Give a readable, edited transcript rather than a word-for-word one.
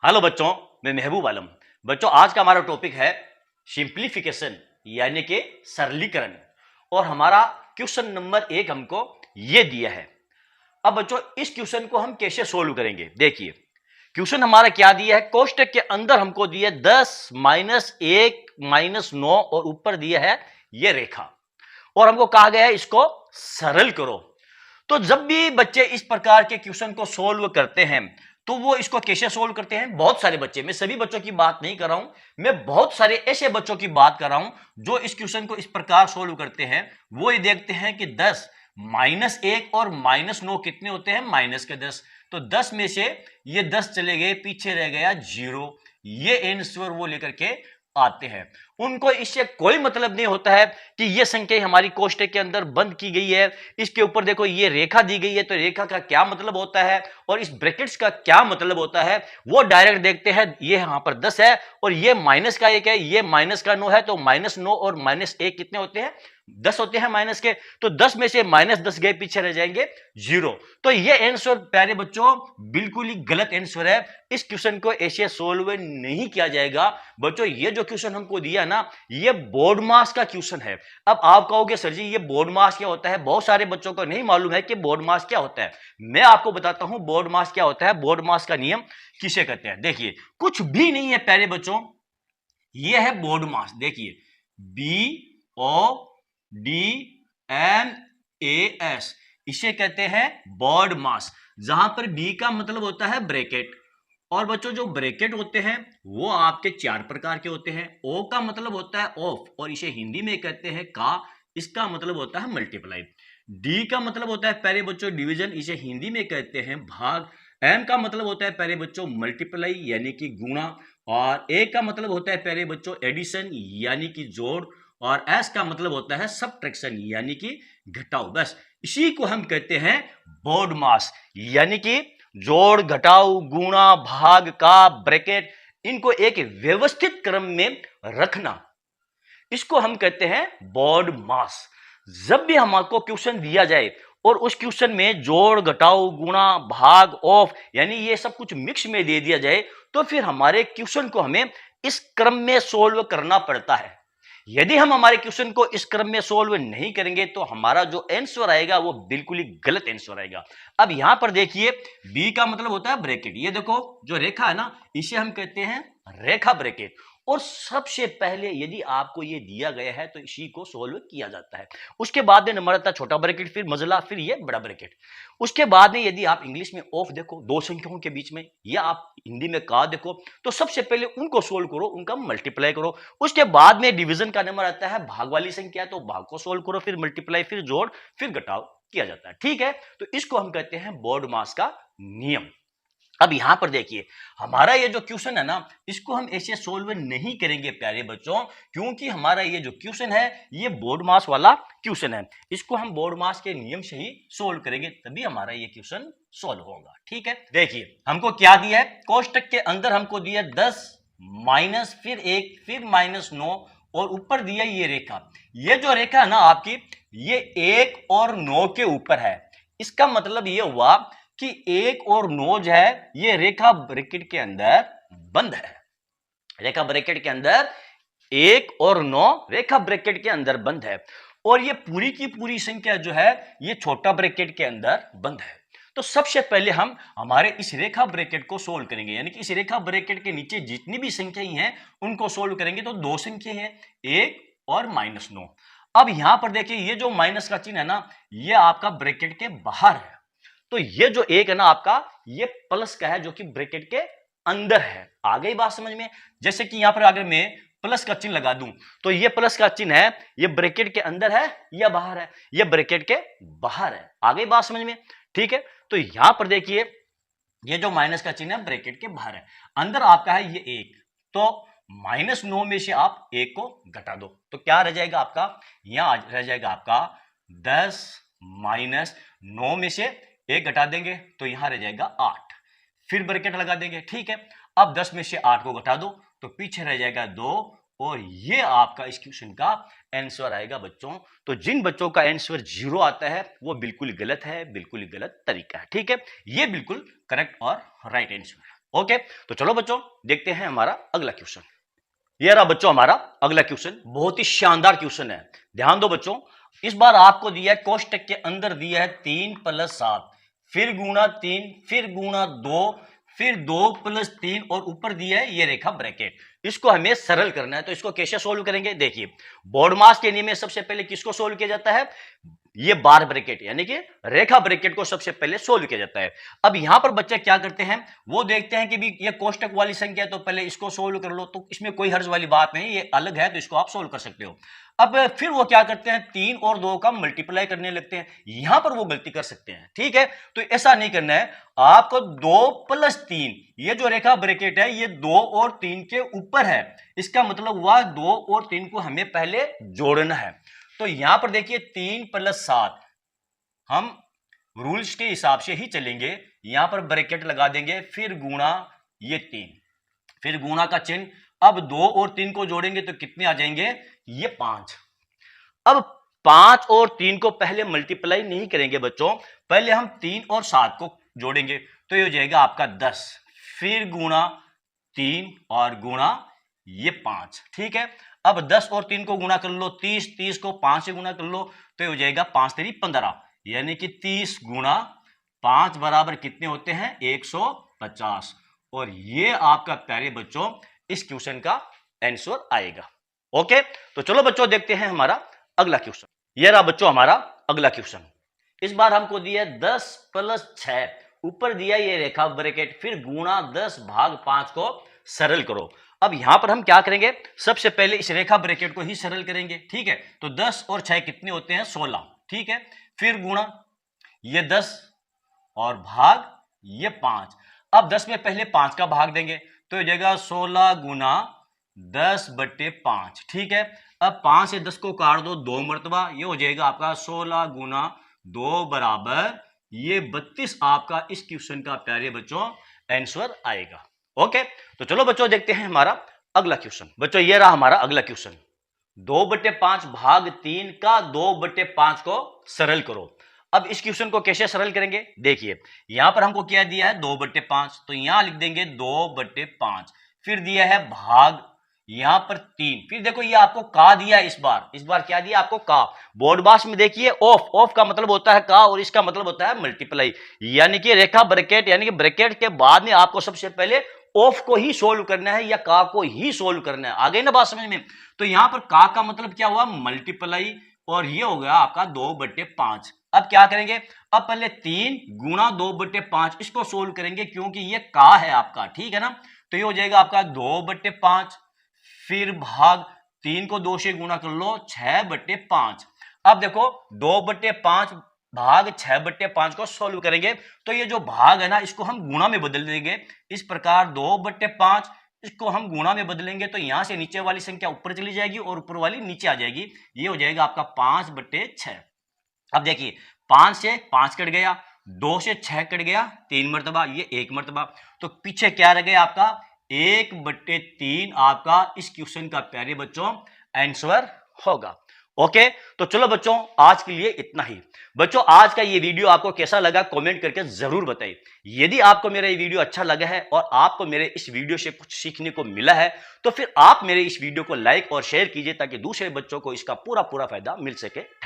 Hello बच्चों, मैं महबूब आलम। बच्चों, आज का हमारा टॉपिक है सिंप्लीफिकेशन यानी कि सरलीकरण। और हमारा क्वेश्चन नंबर 1 हमको ये दिया है। अब बच्चों, इस क्वेश्चन को हम कैसे सोल्व करेंगे? देखिए, क्वेश्चन हमारा क्या दिया है, कोष्टक के अंदर हमको दिया 10 -1 -9 और ऊपर दिया है ये रेखा, और हमको कहा गया है इसको सरल करो। तो जब भी बच्चे इस प्रकार के क्वेश्चन को सोल्व करते हैं तो वो इसको कैसे सोल्व करते हैं? बहुत सारे बच्चे, मैं सभी बच्चों की बात नहीं कर रहा हूं, मैं बहुत सारे ऐसे बच्चों की बात कर रहा हूं जो इस क्वेश्चन को इस प्रकार सोल्व करते हैं। वो ये देखते हैं कि 10 -1 और -9 कितने होते हैं? माइनस के 10। तो 10 में से ये 10 चले गए, पीछे रह गया 0। ये आंसर वो लेकर के आते हैं। उनको इससे कोई मतलब नहीं होता है कि ये संख्या हमारी कोष्टक के अंदर बंद की गई है, इसके ऊपर देखो ये रेखा दी गई है, तो रेखा का क्या मतलब होता है और इस ब्रैकेट्स का क्या मतलब होता है। वो डायरेक्ट देखते हैं ये यहां पर 10 है और ये माइनस का 1 है, ये माइनस का 9 है, तो -9 और -1 कितने होते हैं? 10 होते हैं माइनस के। तो 10 में से -10 गए, पीछे रह जाएंगे 0। तो ये आंसर प्यारे बच्चों बिल्कुल ही गलत आंसर है। इस क्वेश्चन को ऐसे सोल्व नहीं किया जाएगा। बच्चों, ये जो क्वेश्चन हमको दिया ना, ये बोर्ड मास का क्वेश्चन है। अब आप कहोगे सर जी ये बोर्ड मास क्या होता है? बहुत सारे बच्चों को नहीं मालूम है कि बोर्ड मास क्या होता है। मैं आपको बताता हूं बोर्ड मास क्या होता है, बोर्ड मास का नियम किसे कहते हैं। देखिए, कुछ भी नहीं है प्यारे बच्चों, ये है बोर्ड मास। देखिए, BODMAS, इसे कहते हैं बोर्ड मास, जहां पर B का मतलब होता है ब्रैकेट। और बच्चों, जो ब्रैकेट होते हैं वो आपके 4 प्रकार के होते हैं। O का मतलब होता है ऑफ, और इसे हिंदी में कहते हैं का, इसका मतलब होता है मल्टीप्लाई। D का मतलब होता है प्यारे बच्चों डिवीजन, इसे हिंदी में कहते हैं भाग। M का मतलब होता है प्यारे बच्चों मल्टीप्लाई यानी कि गुणा। और A का मतलब होता है प्यारे बच्चों एडिशन यानी कि जोड़। और S का मतलब होता है सबट्रैक्शन यानी कि घटाओ। बस इसी को हम कहते हैं बोर्ड मास, यानी कि जोड़, घटाओ, गुणा, भाग, का, ब्रैकेट, इनको एक व्यवस्थित क्रम में रखना, इसको हम कहते हैं बोर्ड मास। जब भी हमको क्वेश्चन दिया जाए और उस क्वेश्चन में जोड़, घटाओ, गुणा, भाग, ऑफ यानी ये सब कुछ मिक्स में दे दिया जाए, तो फिर हमारे क्वेश्चन को हमें इस क्रम में सोल्व करना पड़ता है। यदि हम हमारे क्वेश्चन को इस क्रम में सोल्व नहीं करेंगे तो हमारा जो आंसर आएगा वो बिल्कुल ही गलत आंसर आएगा। अब यहां पर देखिए, बी का मतलब होता है ब्रैकेट। ये देखो जो रेखा है ना, इसे हम कहते हैं रेखा ब्रैकेट। और सबसे पहले यदि आपको ये दिया गया है तो इसी को सोल्व किया जाता है। उसके बाद में नंबर आता है छोटा ब्रैकेट, फिर मजला, फिर ये बड़ा ब्रैकेट। उसके बाद में यदि आप इंग्लिश में ऑफ देखो, दो संख्याओं के बीच में, या आप हिंदी में का देखो, तो सबसे पहले उनको सोल्व करो, उनका मल्टीप्लाई करो। उसके बाद में डिवीजन का नंबर आता है भाग वाली संख्या, तो भाग को सोल्व करो, फिर मल्टीप्लाई, फिर जोड़, फिर घटाव किया जाता है। ठीक है, तो इसको हम कहते हैं बोर्ड मास का नियम। अब यहां पर देखिए, हमारा ये जो क्वेश्चन है ना, इसको हम ऐसे सोल्व नहीं करेंगे प्यारे बच्चों, क्योंकि हमारा ये जो क्वेश्चन है ये बोर्ड मास वाला क्वेश्चन है। इसको हम बोर्ड मास के नियम से ही सोल्व करेंगे, तभी हमारा ये क्वेश्चन सोल्व होगा। ठीक है, देखिए हमको क्या दिया है, कोष्टक के अंदर हमको दिया 10 माइनस फिर 1 फिर -9 और ऊपर दिया ये रेखा। ये जो रेखा है ना आपकी, ये 1 और 9 के ऊपर है। इसका मतलब ये हुआ कि 1 और 9 जो है ये रेखा ब्रैकेट के अंदर बंद है। रेखा ब्रैकेट के अंदर 1 और 9 रेखा ब्रैकेट के अंदर बंद है, और ये पूरी की पूरी संख्या जो है ये छोटा ब्रैकेट के अंदर बंद है। तो सबसे पहले हम हमारे इस रेखा ब्रैकेट को सोल्व करेंगे, यानी कि इस रेखा ब्रैकेट के नीचे जितनी भी संख्याएं हैं उनको सोल्व करेंगे। तो दो संख्याएं हैं, 1 और -9। अब यहां पर देखिए, ये जो माइनस का चिन्ह है ना, ये आपका ब्रैकेट के बाहर है। तो ये जो 1 है ना आपका, ये प्लस का है जो कि ब्रैकेट के अंदर है। आ गई बात समझ में? जैसे कि यहां पर अगर मैं प्लस का चिन्ह लगा दूं, तो ये प्लस का चिन्ह है, ये ब्रैकेट के अंदर है या बाहर है? ये ब्रैकेट के बाहर है। आ गई बात समझ में? ठीक है, तो यहां पर देखिए, ये जो माइनस का चिन्ह है ब्रैकेट के बाहर है, अंदर आपका है ये 1। तो -9 में से आप 1 को घटा दो, तो क्या रह जाएगा आपका? यहां रह जाएगा आपका 10 -9 में से 1 घटा देंगे तो यहां रह जाएगा 8, फिर ब्रैकेट लगा देंगे। ठीक है, अब 10 में से 8 को घटा दो तो पीछे रह जाएगा 2, और ये आपका इस क्वेश्चन का आंसर आएगा बच्चों। तो जिन बच्चों का आंसर 0 आता है वो बिल्कुल गलत है, बिल्कुल गलत तरीका है। ठीक है, ये बिल्कुल करेक्ट और राइट आंसर है। ओके, तो चलो बच्चों देखते हैं हमारा अगला क्वेश्चन। ये रहा बच्चों हमारा अगला क्वेश्चन, बहुत ही शानदार क्वेश्चन है। ध्यान दो बच्चों, इस बार आपको दिया है कोष्टक के अंदर दिया है 3 + 7, फिर गुणा 3, फिर गुणा 2, फिर 2 + 3 और ऊपर दिया है ये रेखा ब्रैकेट। इसको हमें सरल करना है, तो इसको कैसे सोल्व करेंगे? देखिए, बोर्ड मास के नियम में सबसे पहले किसको सोल्व किया जाता है? ये बार ब्रैकेट यानी कि रेखा ब्रैकेट को सबसे पहले सोल्व किया जाता है। अब यहां पर बच्चे क्या करते हैं, वो देखते हैं कि भी ये कोष्टक वाली संख्या है तो पहले इसको सोल्व कर लो, तो इसमें कोई हर्ज वाली बात नहीं, ये अलग है तो इसको आप सोल्व कर सकते हो। अब फिर वो क्या करते हैं, 3 और 2 का मल्टीप्लाई करने लगते हैं। यहां पर वो गलती कर सकते हैं, ठीक है, तो ऐसा नहीं करना है। आपको 2 + 3, ये जो रेखा ब्रैकेट है ये 2 और 3 के ऊपर है, इसका मतलब हुआ 2 और 3 को हमें पहले जोड़ना है। तो यहां पर देखिए 3 + 7, हम रूल्स के हिसाब से ही चलेंगे। यहां पर ब्रैकेट लगा देंगे, फिर गुणा ये 3, फिर गुणा का चिन्ह। अब 2 और 3 को जोड़ेंगे तो कितने आ जाएंगे, ये 5। अब 5 और 3 को पहले मल्टीप्लाई नहीं करेंगे बच्चों, पहले हम 3 और 7 को जोड़ेंगे, तो ये हो जाएगा आपका 10, फिर गुणा 3 और गुणा ये 5, ठीक है। अब 10 और 3 को गुणा कर लो 30, 30 को 5 से गुणा कर लो तो ये हो जाएगा 5 × 3 = 15, यानी कि 30 × 5 बराबर कितने होते हैं, 150। और ये आपका प्यारे बच्चों इस क्वेश्चन का आंसर आएगा। ओके, तो चलो बच्चों देखते हैं हमारा अगला क्वेश्चन। ये रहा बच्चों हमारा अगला क्वेश्चन। इस बार हमको दिया 10 + 6, ऊपर दिया ये रेखा ब्रैकेट, फिर गुणा 10 भाग 5 को सरल करो। अब यहां पर हम क्या करेंगे, सबसे पहले इस रेखा ब्रैकेट को ही सरल करेंगे, ठीक है। तो 10 और 6 कितने होते हैं, 16, ठीक है। फिर गुणा ये 10 और भाग ये 5। अब 10 में पहले 5 का भाग देंगे तो हो जाएगा 16 × 10/5, ठीक है। अब 5 से 10 को काट दो 2 मरतबा, ये हो जाएगा आपका 16 × 2 बराबर ये 32 आपका इस क्वेश्चन का प्यारे बच्चों आंसर आएगा। ओके, तो चलो बच्चों देखते हैं हमारा अगला क्वेश्चन। बच्चों ये रहा हमारा अगला क्वेश्चन, 2/5 भाग 3 का 2/5 को सरल करो। अब इस क्वेश्चन को कैसे सरल करेंगे, देखिए यहां पर हमको क्या दिया है 2/5, तो यहां लिख देंगे 2/5, फिर दिया है भाग यहां पर 3, फिर देखो ये आपको का दिया है, इस बार क्या दिया आपको का। बोर्ड मास में देखिए ऑफ का मतलब होता है का और इसका मतलब होता है मल्टीप्लाई, यानी कि रेखा ब्रैकेट यानी कि ब्रैकेट के बाद में आपको सबसे पहले ऑफ को ही सोल्व करना है या का को ही सोल्व करना है। आ गई ना बात समझ में? तो यहां पर का मतलब क्या हुआ, मल्टीप्लाई, और ये हो गया आपका 2/5। अब क्या करेंगे, अब पहले 3 × 2/5 इसको सोल्व करेंगे क्योंकि ये का है आपका, ठीक है ना। तो ये हो जाएगा आपका 2/5, फिर भाग 3 को 2 से गुणा कर लो 6/5। अब देखो 2/5 भाग 6/5 को सोल्व करेंगे तो ये जो भाग है ना इसको हम गुणा में बदल देंगे। इस प्रकार 2/5 इसको हम गुणा में बदलेंगे तो यहां से नीचे वाली संख्या ऊपर चली जाएगी और ऊपर वाली नीचे आ जाएगी, ये हो जाएगा आपका 5/6। अब देखिए 5 से 5 कट गया, 2 से 6 कट गया 3 मरतबा, ये 1 मरतबा, तो पीछे क्या रह गया आपका 1/3 आपका इस क्वेश्चन का प्यारे बच्चों आंसर होगा। ओके, तो चलो बच्चों आज के लिए इतना ही। बच्चों आज का ये वीडियो आपको कैसा लगा कमेंट करके जरूर बताइए। यदि आपको मेरा ये वीडियो अच्छा लगा है और आपको मेरे इस वीडियो से कुछ सीखने को मिला है तो फिर आप मेरे इस वीडियो को लाइक और शेयर कीजिए ताकि दूसरे बच्चों को इसका पूरा फायदा मिल सके। थैंक